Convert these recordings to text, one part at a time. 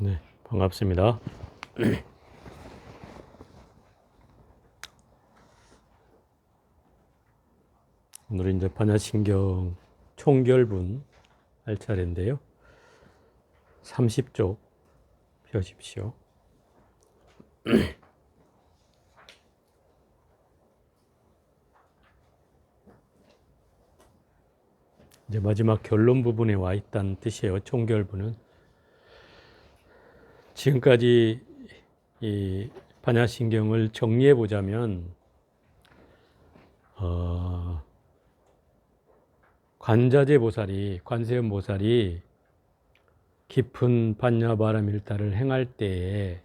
네, 반갑습니다. 오늘은 이제 반야신경 총결분 할 차례인데요. 30쪽 펴십시오. 이제 마지막 결론 부분에 와 있다는 뜻이에요. 총결분은 지금까지 이 반야신경을 정리해 보자면 관자재 보살이 관세음 보살이 깊은 반야바라밀다를 행할 때에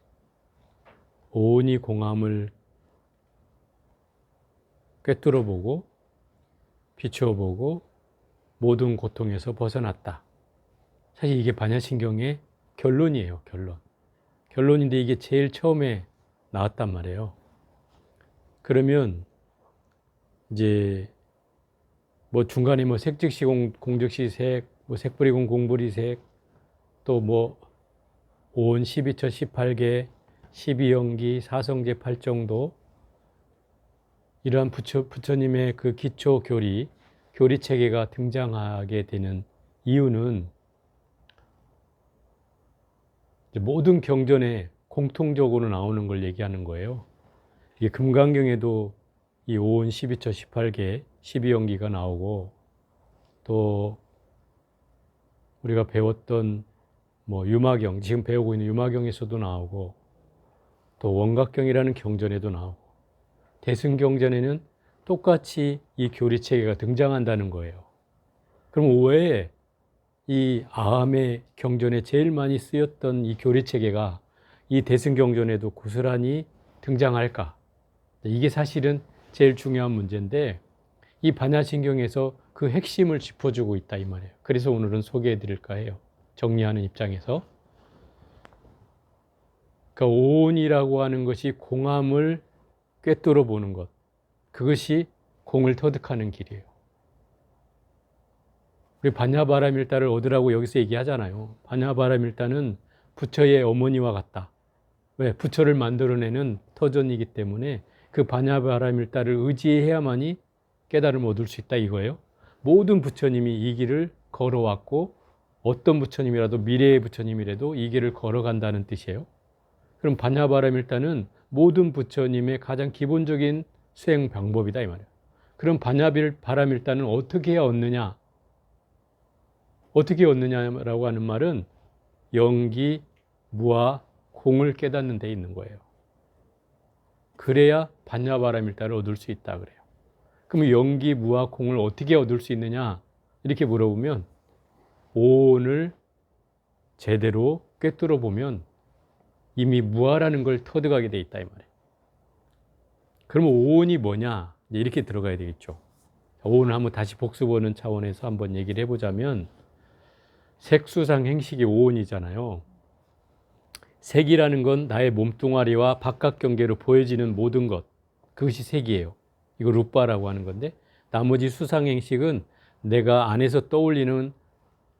오온이 공함을 꿰뚫어 보고 비추어 보고 모든 고통에서 벗어났다. 사실 이게 반야신경의 결론이에요. 결론인데 이게 제일 처음에 나왔단 말이에요. 그러면 이제 뭐 중간에 뭐 색즉시 공즉시 색, 뭐 색불이공 공불이색, 또 뭐 오온 12처 18개, 12연기, 사성제 8정도 이러한 부처님의 그 기초 교리 체계가 등장하게 되는 이유는 모든 경전에 공통적으로 나오는 걸 얘기하는 거예요. 이게 금강경에도 이 오온 12처 18개 12연기가 나오고, 또 우리가 배웠던 뭐 유마경, 지금 배우고 있는 유마경에서도 나오고, 또 원각경이라는 경전에도 나오고, 대승경전에는 똑같이 이 교리체계가 등장한다는 거예요. 그럼 왜 이 아함의 경전에 제일 많이 쓰였던 이 교리체계가 이 대승경전에도 고스란히 등장할까? 이게 사실은 제일 중요한 문제인데, 이 반야신경에서 그 핵심을 짚어주고 있다 이 말이에요. 그래서 오늘은 소개해 드릴까 해요. 정리하는 입장에서. 그러니까 오온이라고 하는 것이 공함을 꿰뚫어 보는 것, 그것이 공을 터득하는 길이에요. 우리 반야바라밀다를 얻으라고 여기서 얘기하잖아요. 반야바라밀다는 부처의 어머니와 같다. 왜? 부처를 만들어내는 터전이기 때문에 그 반야바라밀다를 의지해야만이 깨달음을 얻을 수 있다 이거예요. 모든 부처님이 이 길을 걸어왔고, 어떤 부처님이라도, 미래의 부처님이라도 이 길을 걸어간다는 뜻이에요. 그럼 반야바라밀다는 모든 부처님의 가장 기본적인 수행 방법이다 이 말이에요. 그럼 반야바라밀다는 어떻게 얻느냐? 어떻게 얻느냐라고 하는 말은 영기, 무아, 공을 깨닫는 데 있는 거예요. 그래야 반야바라밀다를 얻을 수 있다 그래요. 그럼 영기, 무아, 공을 어떻게 얻을 수 있느냐? 이렇게 물어보면 오온을 제대로 꿰뚫어 보면 이미 무아라는 걸 터득하게 돼 있다 이 말이에요. 그러면 오온이 뭐냐? 이렇게 들어가야 되겠죠. 오온을 한번 다시 복습하는 차원에서 한번 얘기를 해보자면, 색수상 행식이 오온이잖아요. 색이라는 건 나의 몸뚱아리와 바깥 경계로 보여지는 모든 것, 그것이 색이에요. 이거 루빠라고 하는 건데, 나머지 수상 행식은 내가 안에서 떠올리는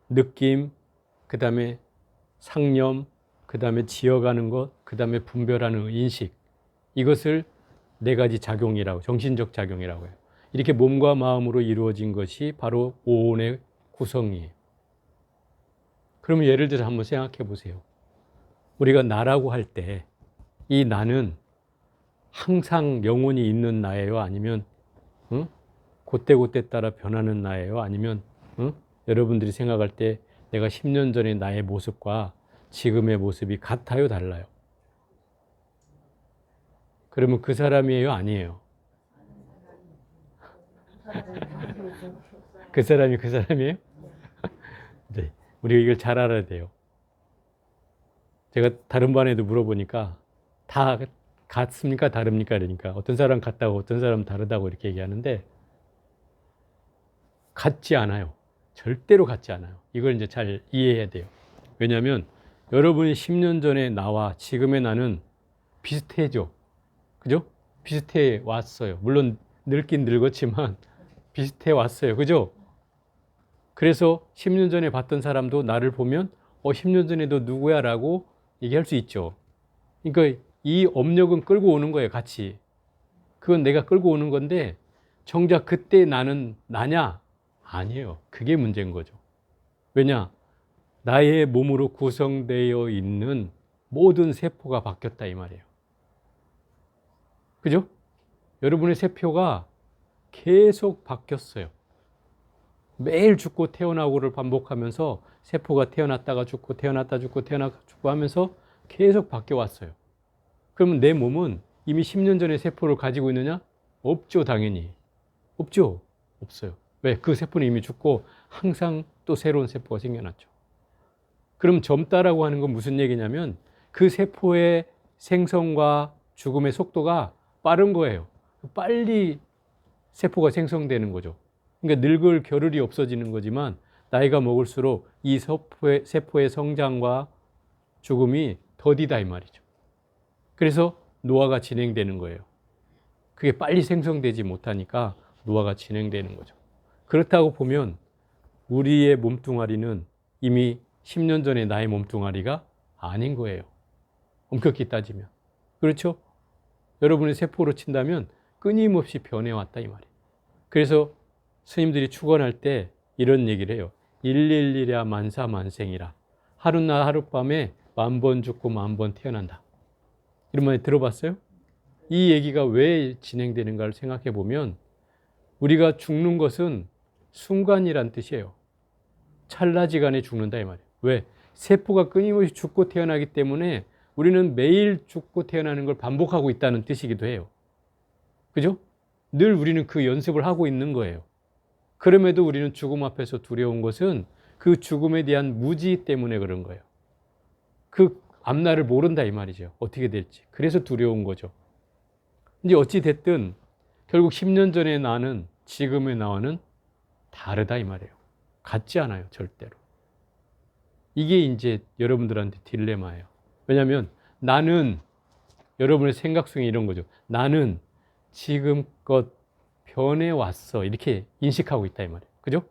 느낌, 그 다음에 상념, 그 다음에 지어가는 것, 그 다음에 분별하는 인식, 이것을 네 가지 작용이라고, 정신적 작용이라고 해요. 이렇게 몸과 마음으로 이루어진 것이 바로 오온의 구성이에요. 그러면 예를 들어서 한번 생각해 보세요. 우리가 나라고 할 때 이 나는 항상 영혼이 있는 나예요? 아니면 그때그때 따라 변하는 나예요? 아니면 여러분들이 생각할 때 내가 10년 전의 나의 모습과 지금의 모습이 같아요? 달라요? 그러면 그 사람이에요? 아니에요? 그 사람이 그 사람이에요? 네, 우리가 이걸 잘 알아야 돼요. 제가 다른 반에도 물어보니까 다 같습니까? 다릅니까? 그러니까 어떤 사람 같다고 어떤 사람 다르다고 이렇게 얘기하는데, 같지 않아요. 절대로 같지 않아요. 이걸 이제 잘 이해해야 돼요. 왜냐하면 여러분이 10년 전에 나와 지금의 나는 비슷해져. 그죠? 비슷해 왔어요. 물론 늙긴 늙었지만 비슷해 왔어요. 그죠? 그래서 10년 전에 봤던 사람도 나를 보면 10년 전에 너 누구야? 라고 얘기할 수 있죠. 그러니까 이 업력은 끌고 오는 거예요, 같이. 그건 내가 끌고 오는 건데 정작 그때 나는 나냐? 아니에요. 그게 문제인 거죠. 왜냐? 나의 몸으로 구성되어 있는 모든 세포가 바뀌었다 이 말이에요. 그죠? 여러분의 세포가 계속 바뀌었어요. 매일 죽고 태어나고를 반복하면서 세포가 태어났다가 죽고 태어났다 죽고 태어났다 죽고 하면서 계속 바뀌어 왔어요. 그러면 내 몸은 이미 10년 전에 세포를 가지고 있느냐? 없죠, 당연히. 없죠. 없어요. 왜? 그 세포는 이미 죽고 항상 또 새로운 세포가 생겨났죠. 그럼 젊다라고 하는 건 무슨 얘기냐면 그 세포의 생성과 죽음의 속도가 빠른 거예요. 빨리 세포가 생성되는 거죠. 그러니까 늙을 겨를이 없어지는 거지만 나이가 먹을수록 이 세포의 성장과 죽음이 더디다 이 말이죠. 그래서 노화가 진행되는 거예요. 그게 빨리 생성되지 못하니까 노화가 진행되는 거죠. 그렇다고 보면 우리의 몸뚱아리는 이미 10년 전에 나의 몸뚱아리가 아닌 거예요. 엄격히 따지면. 그렇죠? 여러분의 세포로 친다면 끊임없이 변해왔다 이 말이에요. 그래서 스님들이 축원할 때 이런 얘기를 해요. 일일이랴 만사만생이라. 하루나 하룻밤에 1000번 죽고 10,000번 태어난다. 이런 말 들어봤어요? 이 얘기가 왜 진행되는가를 생각해 보면 우리가 죽는 것은 순간이란 뜻이에요. 찰나지간에 죽는다 이 말이에요. 왜? 세포가 끊임없이 죽고 태어나기 때문에 우리는 매일 죽고 태어나는 걸 반복하고 있다는 뜻이기도 해요. 그죠? 늘 우리는 그 연습을 하고 있는 거예요. 그럼에도 우리는 죽음 앞에서 두려운 것은 그 죽음에 대한 무지 때문에 그런 거예요. 그 앞날을 모른다 이 말이죠. 어떻게 될지. 그래서 두려운 거죠. 이제 어찌 됐든 결국 10년 전의 나는 지금의 나와는 다르다 이 말이에요. 같지 않아요, 절대로. 이게 이제 여러분들한테 딜레마예요. 왜냐하면 나는 여러분의 생각 속에 이런 거죠. 나는 지금껏 변해왔어. 이렇게 인식하고 있다 이 말이에요. 그죠?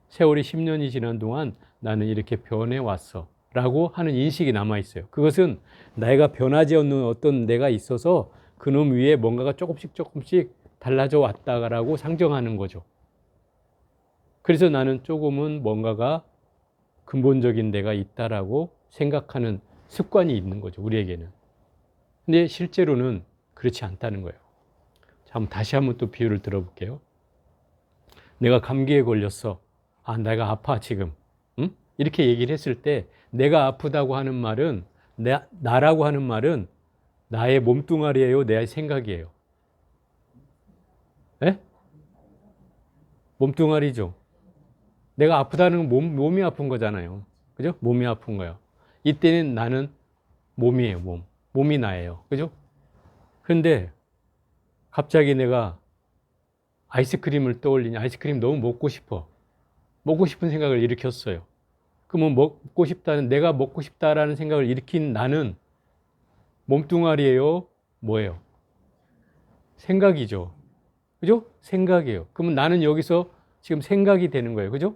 세월이 10년이 지난 동안 나는 이렇게 변해왔어. 라고 하는 인식이 남아있어요. 그것은 내가 변하지 않는 어떤 내가 있어서 그놈 위에 뭔가가 조금씩 달라져 왔다라고 상정하는 거죠. 그래서 나는 조금은 뭔가가 근본적인 내가 있다라고 생각하는 습관이 있는 거죠. 우리에게는. 근데 실제로는 그렇지 않다는 거예요. 자, 다시 한번 또 비유를 들어볼게요. 내가 감기에 걸렸어. 아, 내가 아파 지금. 응? 이렇게 얘기를 했을 때 내가 아프다고 하는 말은 나라고 하는 말은 나의 몸뚱아리예요, 내 생각이에요? 네? 몸뚱아리죠. 내가 아프다는 건 몸이 아픈 거잖아요. 그죠? 몸이 아픈 거예요. 이때는 나는 몸이에요, 몸. 몸이 나예요. 그죠? 그런데 갑자기 내가 아이스크림을 떠올리니 아이스크림 너무 먹고 싶어. 먹고 싶은 생각을 일으켰어요. 그러면 먹고 싶다는, 내가 먹고 싶다라는 생각을 일으킨 나는 몸뚱아리예요? 뭐예요? 생각이죠. 그죠? 생각이에요. 그러면 나는 여기서 지금 생각이 되는 거예요. 그죠?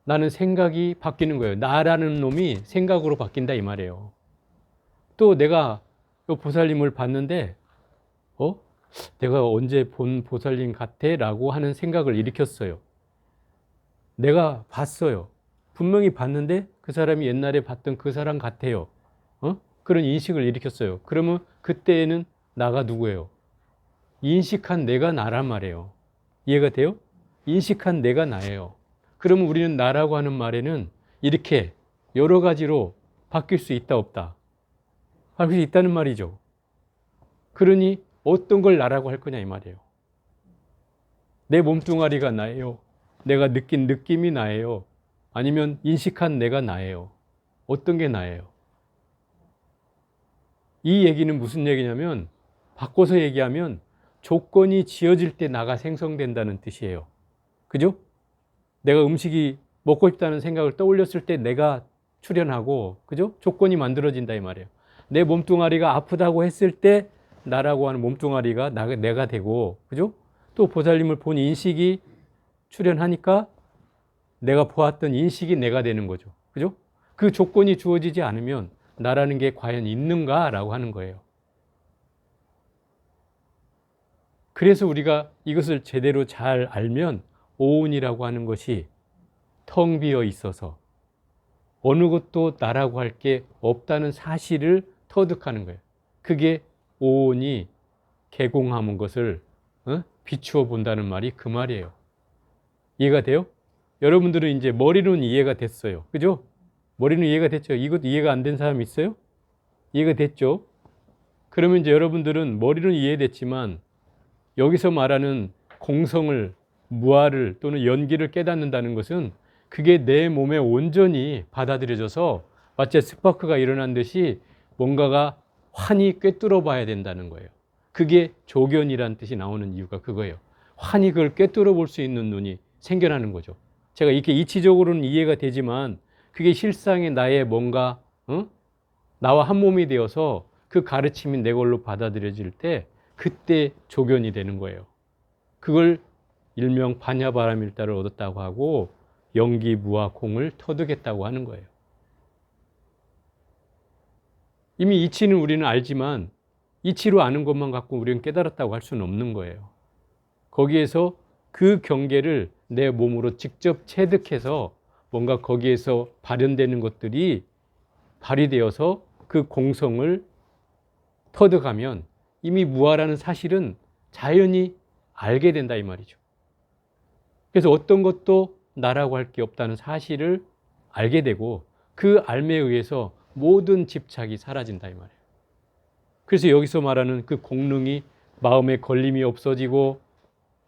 나는 생각이 바뀌는 거예요. 나라는 놈이 생각으로 바뀐다 이 말이에요. 또 내가 이 보살님을 봤는데 내가 언제 본 보살님 같아? 라고 하는 생각을 일으켰어요. 내가 봤어요. 분명히 봤는데 그 사람이 옛날에 봤던 그 사람 같아요. 그런 인식을 일으켰어요. 그러면 그때에는 나가 누구예요? 인식한 내가 나란 말이에요. 이해가 돼요? 인식한 내가 나예요. 그러면 우리는 나라고 하는 말에는 이렇게 여러 가지로 바뀔 수 있다 없다? 바뀔 수 있다는 말이죠. 그러니 어떤 걸 나라고 할 거냐 이 말이에요. 내 몸뚱아리가 나예요? 내가 느낀 느낌이 나예요? 아니면 인식한 내가 나예요? 어떤 게 나예요? 이 얘기는 무슨 얘기냐면 바꿔서 얘기하면 조건이 지어질 때 나가 생성된다는 뜻이에요. 그죠? 내가 음식이 먹고 싶다는 생각을 떠올렸을 때 내가 출현하고, 그죠? 조건이 만들어진다 이 말이에요. 내 몸뚱아리가 아프다고 했을 때 나라고 하는 몸뚱아리가 내가 되고, 그죠? 또 보살님을 본 인식이 출현하니까 내가 보았던 인식이 내가 되는 거죠. 그죠? 그 조건이 주어지지 않으면 나라는 게 과연 있는가라고 하는 거예요. 그래서 우리가 이것을 제대로 잘 알면 오온이라고 하는 것이 텅 비어 있어서 어느 것도 나라고 할 게 없다는 사실을 터득하는 거예요. 그게 오온이 개공함인 것을 비추어 본다는 말이 그 말이에요. 이해가 돼요? 여러분들은 이제 머리로는 이해가 됐어요. 그죠? 머리는 이해가 됐죠? 이것도 이해가 안 된 사람 있어요? 이해가 됐죠? 그러면 이제 여러분들은 머리는 이해됐지만 여기서 말하는 공성을, 무아를 또는 연기를 깨닫는다는 것은 그게 내 몸에 온전히 받아들여져서 마치 스파크가 일어난 듯이 뭔가가 환히 꿰뚫어 봐야 된다는 거예요. 그게 조견이란 뜻이 나오는 이유가 그거예요. 환히 그걸 꿰뚫어 볼 수 있는 눈이 생겨나는 거죠. 제가 이렇게 이치적으로는 이해가 되지만 그게 실상의 나의 뭔가 나와 한 몸이 되어서 그 가르침이 내 걸로 받아들여질 때 그때 조견이 되는 거예요. 그걸 일명 반야바라밀다를 얻었다고 하고 연기 무아 공을 터득했다고 하는 거예요. 이미 이치는 우리는 알지만 이치로 아는 것만 갖고 우리는 깨달았다고 할 수는 없는 거예요. 거기에서 그 경계를 내 몸으로 직접 체득해서 뭔가 거기에서 발현되는 것들이 발휘되어서 그 공성을 터득하면 이미 무아라는 사실은 자연히 알게 된다 이 말이죠. 그래서 어떤 것도 나라고 할 게 없다는 사실을 알게 되고 그 알매에 의해서 모든 집착이 사라진다 이 말이에요. 그래서 여기서 말하는 그 공능이 마음에 걸림이 없어지고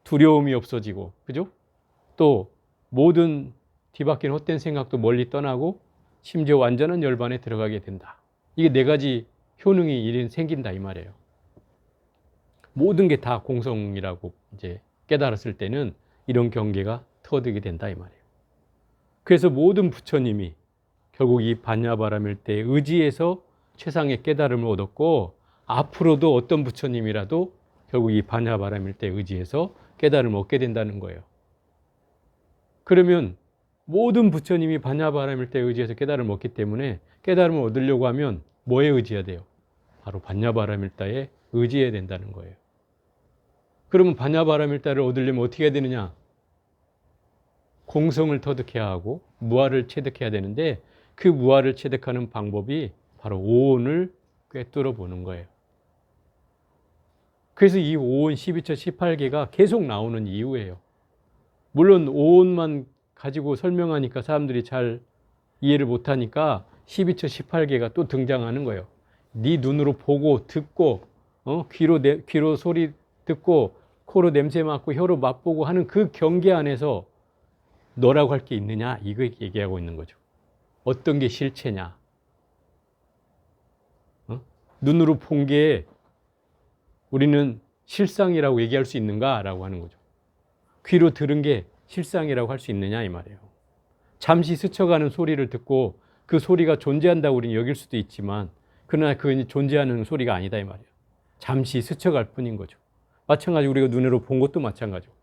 두려움이 없어지고, 그죠? 또 모든 뒤바뀐 헛된 생각도 멀리 떠나고 심지어 완전한 열반에 들어가게 된다. 이게 네 가지 효능이 일인 생긴다 이 말이에요. 모든 게 다 공성이라고 이제 깨달았을 때는 이런 경계가 터득이 된다 이 말이에요. 그래서 모든 부처님이 결국 이 반야바라밀대에 의지해서 최상의 깨달음을 얻었고 앞으로도 어떤 부처님이라도 결국 이 반야바라밀대에 의지해서 깨달음을 얻게 된다는 거예요. 그러면 모든 부처님이 반야바라밀대에 의지해서 깨달음을 얻기 때문에 깨달음을 얻으려고 하면 뭐에 의지해야 돼요? 바로 반야바라밀다에 의지해야 된다는 거예요. 그러면 반야바라밀다를 얻으려면 어떻게 해야 되느냐? 공성을 터득해야 하고 무아를 체득해야 되는데 그 무아를 체득하는 방법이 바로 오온을 꿰뚫어 보는 거예요. 그래서 이 오온 12처 18개가 계속 나오는 이유예요. 물론 오온만 가지고 설명하니까 사람들이 잘 이해를 못하니까 12처 18개가 또 등장하는 거예요. 네 눈으로 보고 듣고 귀로 소리 듣고 코로 냄새 맡고 혀로 맛보고 하는 그 경계 안에서 너라고 할 게 있느냐 이거 얘기하고 있는 거죠. 어떤 게 실체냐. 눈으로 본 게 우리는 실상이라고 얘기할 수 있는가라고 하는 거죠. 귀로 들은 게 실상이라고 할 수 있느냐 이 말이에요. 잠시 스쳐가는 소리를 듣고 그 소리가 존재한다고 우리는 여길 수도 있지만 그러나 그건 존재하는 소리가 아니다 이 말이에요. 잠시 스쳐갈 뿐인 거죠. 마찬가지로 우리가 눈으로 본 것도 마찬가지고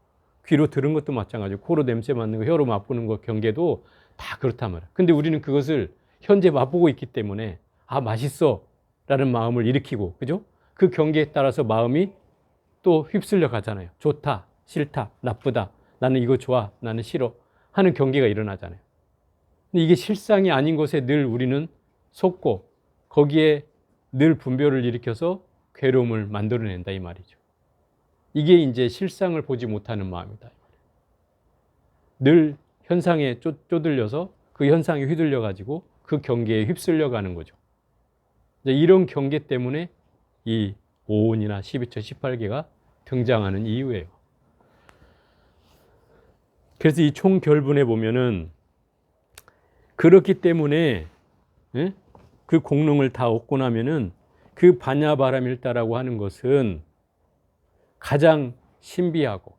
귀로 들은 것도 마찬가지고 코로 냄새 맡는 거, 혀로 맛보는 것 경계도 다 그렇단 말이에요. 근데 우리는 그것을 현재 맛보고 있기 때문에 아 맛있어 라는 마음을 일으키고 그죠? 그 경계에 따라서 마음이 또 휩쓸려 가잖아요. 좋다, 싫다, 나쁘다, 나는 이거 좋아, 나는 싫어 하는 경계가 일어나잖아요. 근데 이게 실상이 아닌 것에 늘 우리는 속고 거기에 늘 분별을 일으켜서 괴로움을 만들어낸다 이 말이죠. 이게 이제 실상을 보지 못하는 마음이다. 늘 현상에 쪼들려서 그 현상에 휘둘려 가지고 그 경계에 휩쓸려 가는 거죠. 이제 이런 경계 때문에 이 오온이나 12처 18개가 등장하는 이유예요. 그래서 이 총결분에 보면은 그렇기 때문에 그 공능을 다 얻고 나면은 그 반야바라밀다라고 하는 것은 가장 신비하고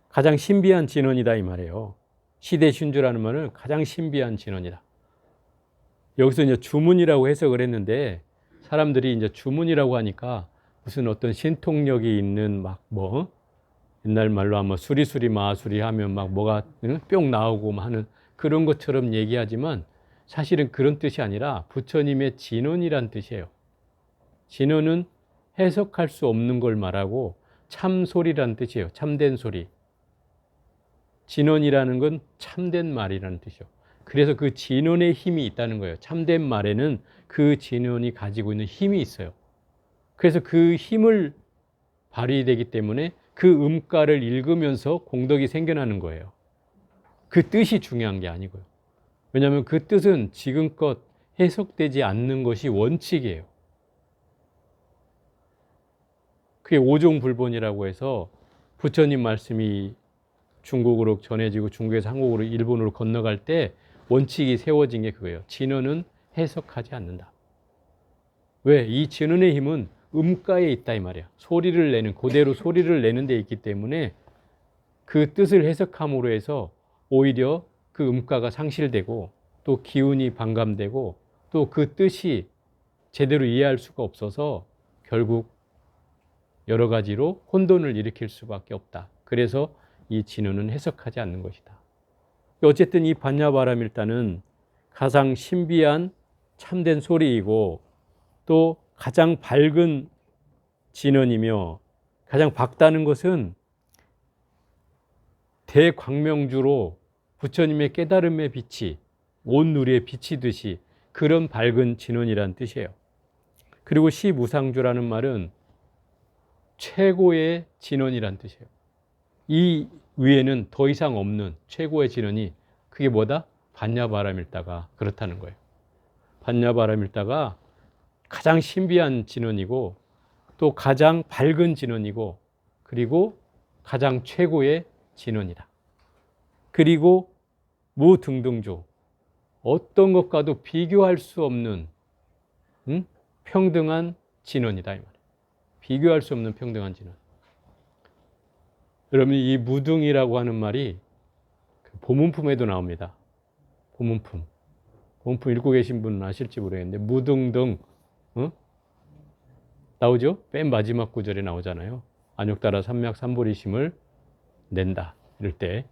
가장 신비한 진원이다 이 말이에요. 시대신주라는 말은 가장 신비한 진원이다. 여기서 이제 주문이라고 해석을 했는데 사람들이 이제 주문이라고 하니까 무슨 어떤 신통력이 있는 막 옛날 말로 하면 수리수리 마수리 하면 막 뭐가 뿅 나오고 하는 그런 것처럼 얘기하지만 사실은 그런 뜻이 아니라 부처님의 진언이란 뜻이에요. 진언은 해석할 수 없는 걸 말하고 참소리란 뜻이에요. 참된 소리. 진언이라는 건 참된 말이라는 뜻이요. 그래서 그 진언의 힘이 있다는 거예요. 참된 말에는 그 진언이 가지고 있는 힘이 있어요. 그래서 그 힘을 발휘되기 때문에 그 음가를 읽으면서 공덕이 생겨나는 거예요. 그 뜻이 중요한 게 아니고요. 왜냐하면 그 뜻은 지금껏 해석되지 않는 것이 원칙이에요. 그게 오종불본이라고 해서 부처님 말씀이 중국으로 전해지고 중국에서 한국으로 일본으로 건너갈 때 원칙이 세워진 게 그거예요. 진언은 해석하지 않는다. 왜? 이 진언의 힘은 음가에 있다 이 말이야. 소리를 내는, 그대로 소리를 내는 데 있기 때문에 그 뜻을 해석함으로 해서 오히려 그 음가가 상실되고 또 기운이 반감되고 또 그 뜻이 제대로 이해할 수가 없어서 결국 여러 가지로 혼돈을 일으킬 수밖에 없다. 그래서 이 진언은 해석하지 않는 것이다. 어쨌든 이 반야바라밀다는 가장 신비한 참된 소리이고 또 가장 밝은 진언이며 가장 밝다는 것은 대광명주로 부처님의 깨달음의 빛이 온 누리에 비치듯이 그런 밝은 진언이란 뜻이에요. 그리고 시무상주라는 말은 최고의 진언이란 뜻이에요. 이 위에는 더 이상 없는 최고의 진언이 그게 뭐다? 반야바라밀다가 그렇다는 거예요. 반야바라밀다가 가장 신비한 진언이고 또 가장 밝은 진언이고 그리고 가장 최고의 진언이다. 그리고 무등등주 어떤 것과도 비교할 수 없는 평등한 진언이다 이 말이에요. 비교할 수 없는 평등한 진언. 여러분 이 무등이라고 하는 말이 보문품에도 나옵니다. 보문품 읽고 계신 분은 아실지 모르겠는데 무등등 나오죠? 맨 마지막 구절에 나오잖아요. 안욕따라 삼맥 삼보리심을 낸다 이럴 때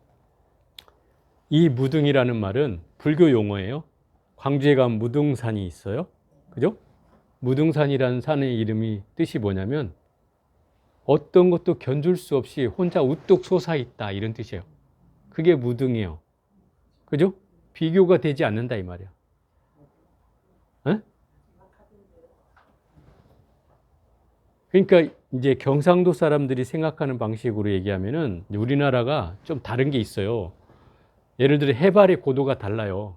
이 무등이라는 말은 불교 용어예요. 광주에 가면 무등산이 있어요. 그죠? 무등산이라는 산의 이름이 뜻이 뭐냐면 어떤 것도 견줄 수 없이 혼자 우뚝 솟아있다 이런 뜻이에요. 그게 무등이에요. 그죠? 비교가 되지 않는다 이 말이야. 에? 그러니까 이제 경상도 사람들이 생각하는 방식으로 얘기하면은 우리나라가 좀 다른 게 있어요. 예를 들어 해발의 고도가 달라요.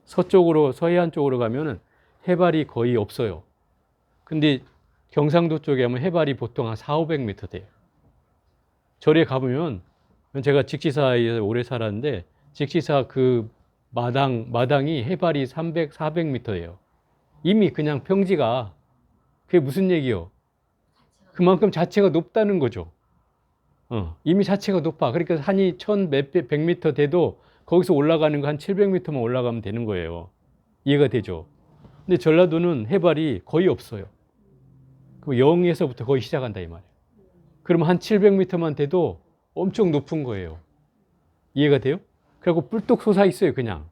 서쪽으로 서해안 쪽으로 가면은 해발이 거의 없어요. 근데 경상도 쪽에 하면 해발이 보통 한 400~500m 돼요. 절에 가보면 제가 직지사에 오래 살았는데 직지사 그 마당이 해발이 300~400m예요. 이미 그냥 평지가 그게 무슨 얘기요? 그만큼 자체가 높다는 거죠. 이미 자체가 높아. 그러니까 산이 1100m 돼도 거기서 올라가는 거 한 700m만 올라가면 되는 거예요. 이해가 되죠? 근데 전라도는 해발이 거의 없어요. 그럼 0에서부터 거의 시작한다 이 말이에요. 그러면 한 700m만 돼도 엄청 높은 거예요. 이해가 돼요? 그리고 뿔뚝 솟아 있어요 그냥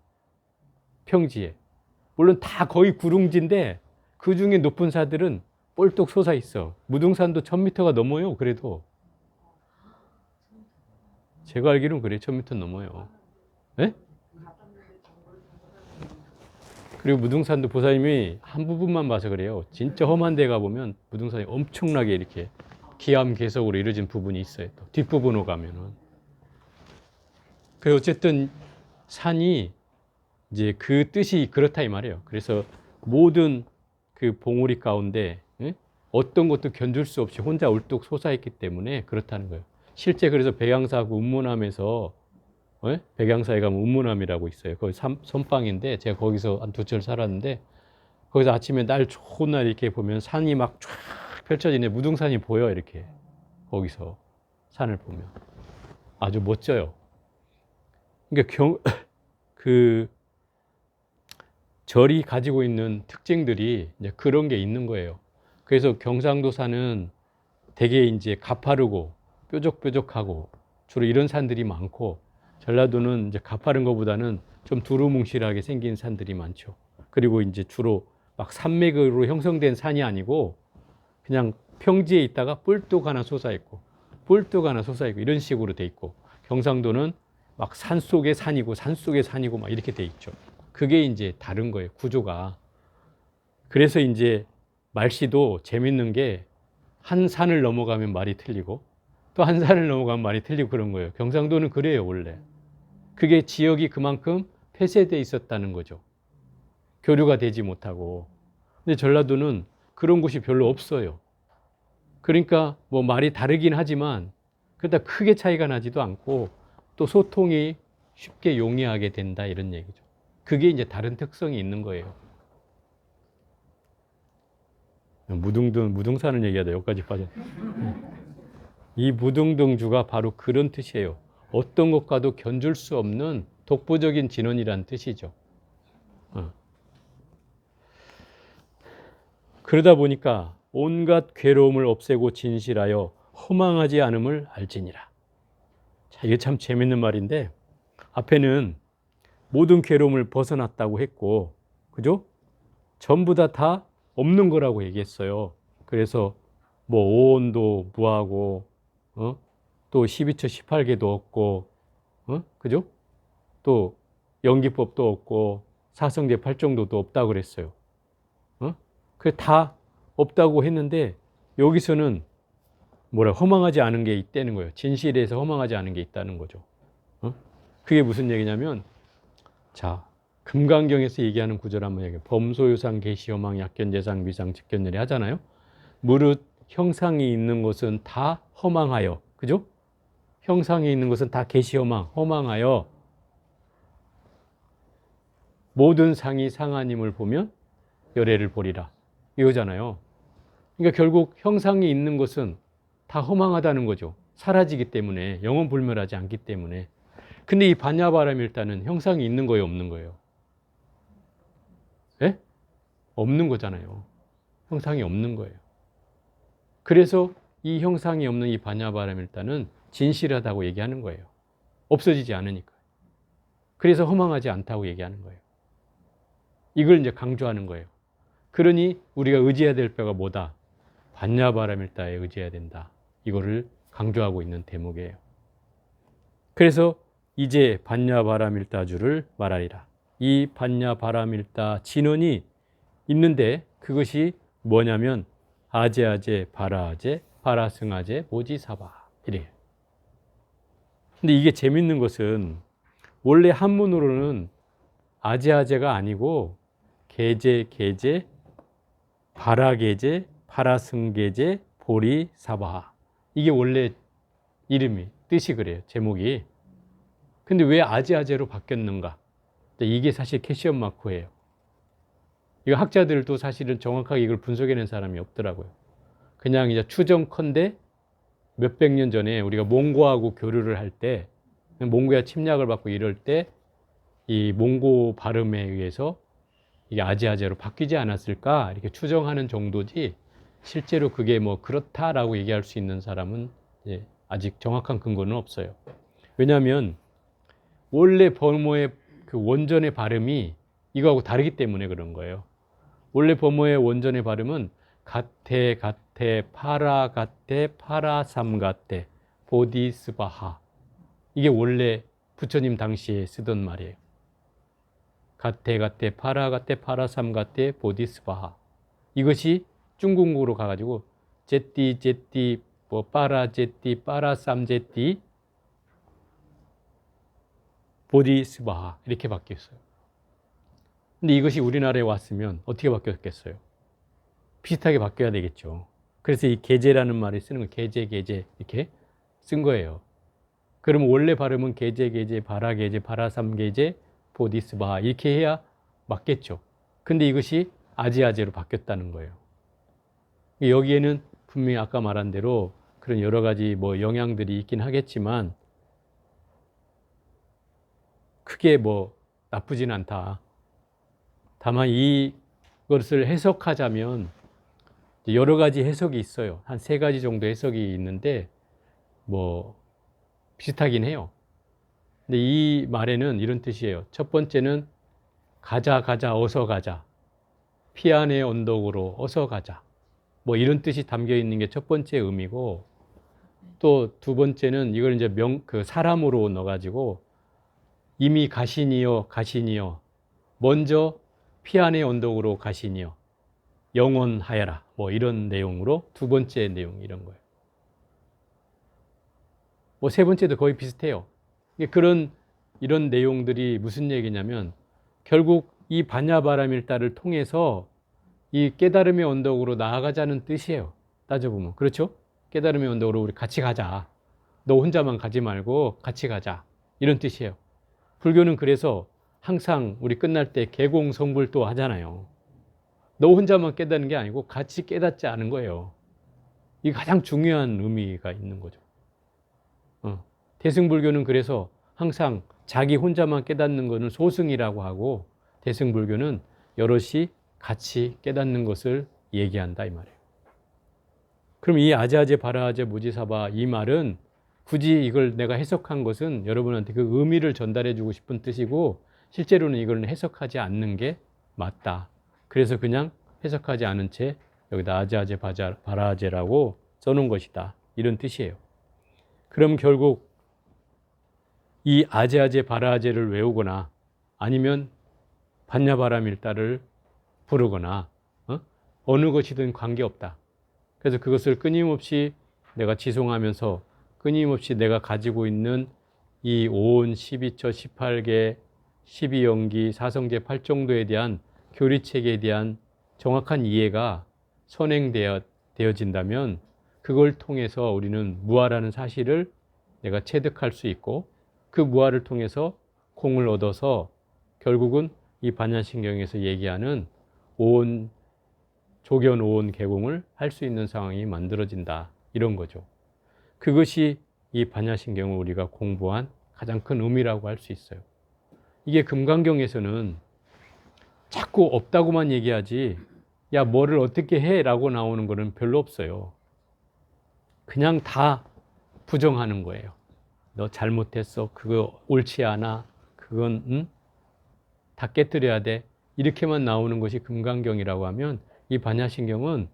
평지에. 물론 다 거의 구릉지인데 그 중에 높은 산들은 뿔뚝 솟아 있어. 무등산도 1000m가 넘어요. 그래도 제가 알기로는 그래 1000m 넘어요. 네? 그리고 무등산도 보살님이 한 부분만 봐서 그래요. 진짜 험한 데 가보면 무등산이 엄청나게 이렇게 기암괴석으로 이루어진 부분이 있어요. 또 뒷부분으로 가면은. 그래서 어쨌든 산이 이제 그 뜻이 그렇다 이 말이에요. 그래서 모든 그 봉우리 가운데 어떤 것도 견줄 수 없이 혼자 울뚝 솟아있기 때문에 그렇다는 거예요. 실제 그래서 백양사하고 운문함에서 백양사에 가면 운문함이라고 있어요. 거기 선방인데 제가 거기서 한 2철 살았는데 거기서 아침에 날 좋은 날 이렇게 보면 산이 막 쫙 펼쳐지네. 무등산이 보여 이렇게 거기서 산을 보면 아주 멋져요. 그러니까 그 절이 가지고 있는 특징들이 이제 그런 게 있는 거예요. 그래서 경상도 산은 되게 이제 가파르고 뾰족뾰족하고 주로 이런 산들이 많고 전라도는 이제 가파른 것보다는 좀 두루뭉실하게 생긴 산들이 많죠. 그리고 이제 주로 막 산맥으로 형성된 산이 아니고 그냥 평지에 있다가 뿔뚝 하나 솟아있고 뿔뚝 하나 솟아있고 이런 식으로 돼 있고, 경상도는 막 산 속에 산이고 산 속에 산이고 막 이렇게 돼 있죠. 그게 이제 다른 거예요, 구조가. 그래서 이제 말씨도 재밌는 게 한 산을 넘어가면 말이 틀리고 또 한 산을 넘어가면 말이 틀리고 그런 거예요. 경상도는 그래요, 원래. 그게 지역이 그만큼 폐쇄되어 있었다는 거죠. 교류가 되지 못하고. 근데 전라도는 그런 곳이 별로 없어요. 그러니까 뭐 말이 다르긴 하지만 그러다 크게 차이가 나지도 않고 또 소통이 쉽게 용이하게 된다, 이런 얘기죠. 그게 이제 다른 특성이 있는 거예요. 무등산을 얘기하다 여기까지 빠져. 이 무등등주가 바로 그런 뜻이에요. 어떤 것과도 견줄 수 없는 독보적인 진원이란 뜻이죠. 그러다 보니까 온갖 괴로움을 없애고 진실하여 허망하지 않음을 알지니라. 자, 이게 참 재밌는 말인데, 앞에는 모든 괴로움을 벗어났다고 했고, 그죠? 전부 다 없는 거라고 얘기했어요. 그래서 뭐 오온도 무하고, 또 12처 18개도 없고, 그죠? 또 연기법도 없고 사성제 8정도도 없다고 그랬어요. 그 다 없다고 했는데 여기서는 허망하지 않은 게 있다는 거예요. 진실에서 허망하지 않은 게 있다는 거죠. 그게 무슨 얘기냐면, 자, 금강경에서 얘기하는 구절 한번 얘기해요. 범소유상 계시허망 약견재상 미상 직견열이 하잖아요. 무릇 형상이 있는 것은 다 허망하여, 그죠? 형상이 있는 것은 다 계시허망, 허망하여 모든 상이 상하님을 보면 열애를 보리라, 이거잖아요. 그러니까 결국 형상이 있는 것은 다 허망하다는 거죠. 사라지기 때문에, 영원 불멸하지 않기 때문에. 근데 이 반야바라밀다는 형상이 있는 거예요, 없는 거예요? 예? 없는 거잖아요. 형상이 없는 거예요. 그래서 이 형상이 없는 이 반야바라밀다는 진실하다고 얘기하는 거예요. 없어지지 않으니까. 그래서 허망하지 않다고 얘기하는 거예요. 이걸 이제 강조하는 거예요. 그러니 우리가 의지해야 될 뼈가 뭐다? 반야바라밀다에 의지해야 된다. 이거를 강조하고 있는 대목이에요. 그래서 이제 반야바라밀다주를 말하리라. 이 반야바라밀다 진원이 있는데 그것이 뭐냐면 아제아제, 바라아제, 바라승아제, 모지사바, 이래요. 근데 이게 재밌는 것은 원래 한문으로는 아제아제가 아니고 계제, 계제, 바라계제, 바라승계제, 보리사바, 이게 원래 이름이, 뜻이 그래요, 제목이. 근데 왜 아제아제로 바뀌었는가? 이게 사실 캐시엄 마크예요. 이거 학자들도 사실은 정확하게 이걸 분석해낸 사람이 없더라고요. 그냥 이제 추정컨대 몇백 년 전에 우리가 몽고하고 교류를 할 때, 몽고야 침략을 받고 이럴 때 이 몽고 발음에 의해서 이게 아제아제로 바뀌지 않았을까, 이렇게 추정하는 정도지, 실제로 그게 뭐 그렇다라고 얘기할 수 있는 사람은 아직 정확한 근거는 없어요. 왜냐하면 원래 범어의 그 원전의 발음이 이거하고 다르기 때문에 그런 거예요. 원래 범어의 원전의 발음은 가테, 가테, 파라, 가테, 파라삼, 가테, 보디스바하, 이게 원래 부처님 당시에 쓰던 말이에요. 가테, 가테, 파라, 가테, 파라삼, 가테, 보디스바하. 이것이 중국으로 가가지고 제띠, 제띠, 뭐 파라, 제띠, 파라삼, 제띠, 보디스바하, 이렇게 바뀌었어요. 근데 이것이 우리나라에 왔으면 어떻게 바뀌었겠어요? 비슷하게 바뀌어야 되겠죠. 그래서 이 계제라는 말을 쓰는 거, 계제, 계제, 이렇게 쓴 거예요. 그러면 원래 발음은 계제, 계제, 바라, 계제, 바라삼, 계제, 보디스바하, 이렇게 해야 맞겠죠. 근데 이것이 아지아제로 바뀌었다는 거예요. 여기에는 분명히 아까 말한 대로 그런 여러 가지 뭐 영향들이 있긴 하겠지만 크게 뭐 나쁘진 않다. 다만 이것을 해석하자면 여러 가지 해석이 있어요. 한 3가지 정도 해석이 있는데 뭐 비슷하긴 해요. 근데 이 말에는 이런 뜻이에요. 첫 번째는 가자, 가자, 어서 가자. 피안의 언덕으로 어서 가자. 뭐 이런 뜻이 담겨 있는 게 첫 번째 의미고, 또 두 번째는 이걸 이제 그 사람으로 넣어가지고 이미 가시니요, 가시니요. 먼저 피안의 언덕으로 가시니요. 영원하여라. 뭐 이런 내용으로 두 번째 내용 이런 거예요. 뭐 세 번째도 거의 비슷해요. 이런 내용들이 무슨 얘기냐면 결국 이 반야바라밀다를 통해서 이 깨달음의 언덕으로 나아가자는 뜻이에요. 따져보면. 그렇죠? 깨달음의 언덕으로 우리 같이 가자. 너 혼자만 가지 말고 같이 가자. 이런 뜻이에요. 불교는 그래서 항상 우리 끝날 때 개공성불도 하잖아요. 너 혼자만 깨닫는 게 아니고 같이 깨닫지 않은 거예요. 이게 가장 중요한 의미가 있는 거죠. 대승불교는 그래서 항상 자기 혼자만 깨닫는 것은 소승이라고 하고, 대승불교는 여럿이 같이 깨닫는 것을 얘기한다 이 말이에요. 그럼 이 아제아제 바라아제 무지사바 이 말은 굳이 이걸 내가 해석한 것은 여러분한테 그 의미를 전달해 주고 싶은 뜻이고, 실제로는 이걸 해석하지 않는 게 맞다. 그래서 그냥 해석하지 않은 채 여기다 아제아제 바라아제라고 써놓은 것이다. 이런 뜻이에요. 그럼 결국 이 아제아제 바라아제를 외우거나 아니면 반야바라밀다를 부르거나 어느 것이든 관계없다. 그래서 그것을 끊임없이 내가 지송하면서 끊임없이 내가 가지고 있는 이 오온, 12처, 18개, 12연기, 사성제 8정도에 대한 교리체계에 대한 정확한 이해가 선행되어진다면 그걸 통해서 우리는 무아라는 사실을 내가 체득할 수 있고, 그 무아를 통해서 공을 얻어서 결국은 이 반야신경에서 얘기하는 오온, 조견 오온 개공을 할 수 있는 상황이 만들어진다. 이런 거죠. 그것이 이 반야신경을 우리가 공부한 가장 큰 의미라고 할 수 있어요. 이게 금강경에서는 자꾸 없다고만 얘기하지, 야, 뭐를 어떻게 해? 라고 나오는 거는 별로 없어요. 그냥 다 부정하는 거예요. 너 잘못했어. 그거 옳지 않아. 그건 다 깨뜨려야 돼. 이렇게만 나오는 것이 금강경이라고 하면 이 반야신경은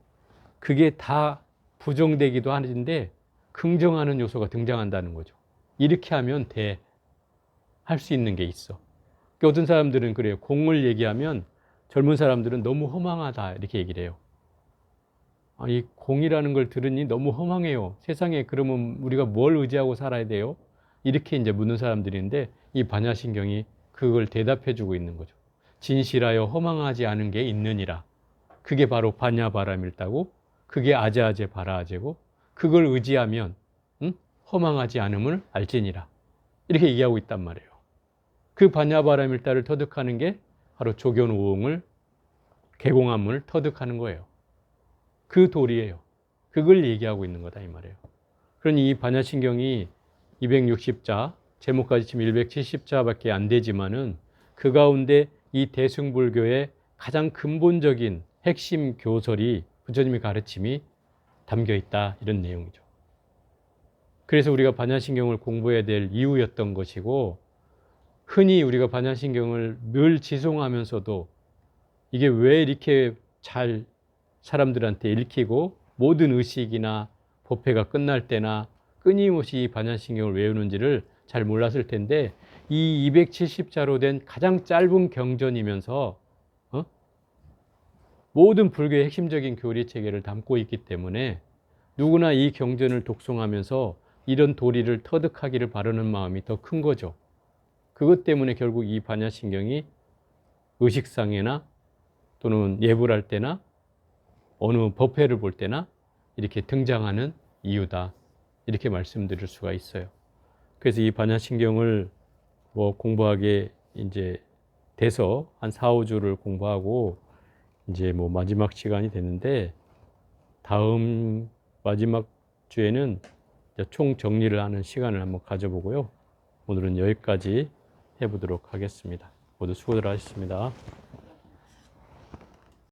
그게 다 부정되기도 하는데 긍정하는 요소가 등장한다는 거죠. 이렇게 하면 돼. 할 수 있는 게 있어. 그러니까 어떤 사람들은 그래요. 공을 얘기하면 젊은 사람들은 너무 허망하다 이렇게 얘기를 해요. 이 공이라는 걸 들으니 너무 허망해요. 세상에 그러면 우리가 뭘 의지하고 살아야 돼요? 이렇게 이제 묻는 사람들인데 이 반야신경이 그걸 대답해 주고 있는 거죠. 진실하여 허망하지 않은 게 있느니라. 그게 바로 반야바라밀다고, 그게 아제아제 바라아제고, 그걸 의지하면 허망하지 않음을 알지니라. 이렇게 얘기하고 있단 말이에요. 그 반야바라밀다를 터득하는 게 바로 조견오응을, 개공안문을 터득하는 거예요. 그 도리예요. 그걸 얘기하고 있는 거다 이 말이에요. 그러니 이 반야신경이 260자, 제목까지 지금 170자밖에 안 되지만은 그 가운데 이 대승불교의 가장 근본적인 핵심 교설이, 부처님의 가르침이 담겨 있다 이런 내용이죠. 그래서 우리가 반야신경을 공부해야 될 이유였던 것이고, 흔히 우리가 반야신경을 늘 지송하면서도 이게 왜 이렇게 잘 사람들한테 읽히고 모든 의식이나 법회가 끝날 때나 끊임없이 이 반야신경을 외우는지를 잘 몰랐을 텐데, 이 270자로 된 가장 짧은 경전이면서 모든 불교의 핵심적인 교리 체계를 담고 있기 때문에 누구나 이 경전을 독송하면서 이런 도리를 터득하기를 바라는 마음이 더 큰 거죠. 그것 때문에 결국 이 반야신경이 의식상에나 또는 예불 할 때나 어느 법회를 볼 때나 이렇게 등장하는 이유다. 이렇게 말씀드릴 수가 있어요. 그래서 이 반야신경을 뭐 공부하게 이제 돼서 한 4, 5주를 공부하고 이제 뭐 마지막 시간이 됐는데, 다음 마지막 주에는 총 정리를 하는 시간을 한번 가져보고요. 오늘은 여기까지 해보도록 하겠습니다. 모두 수고들 하셨습니다.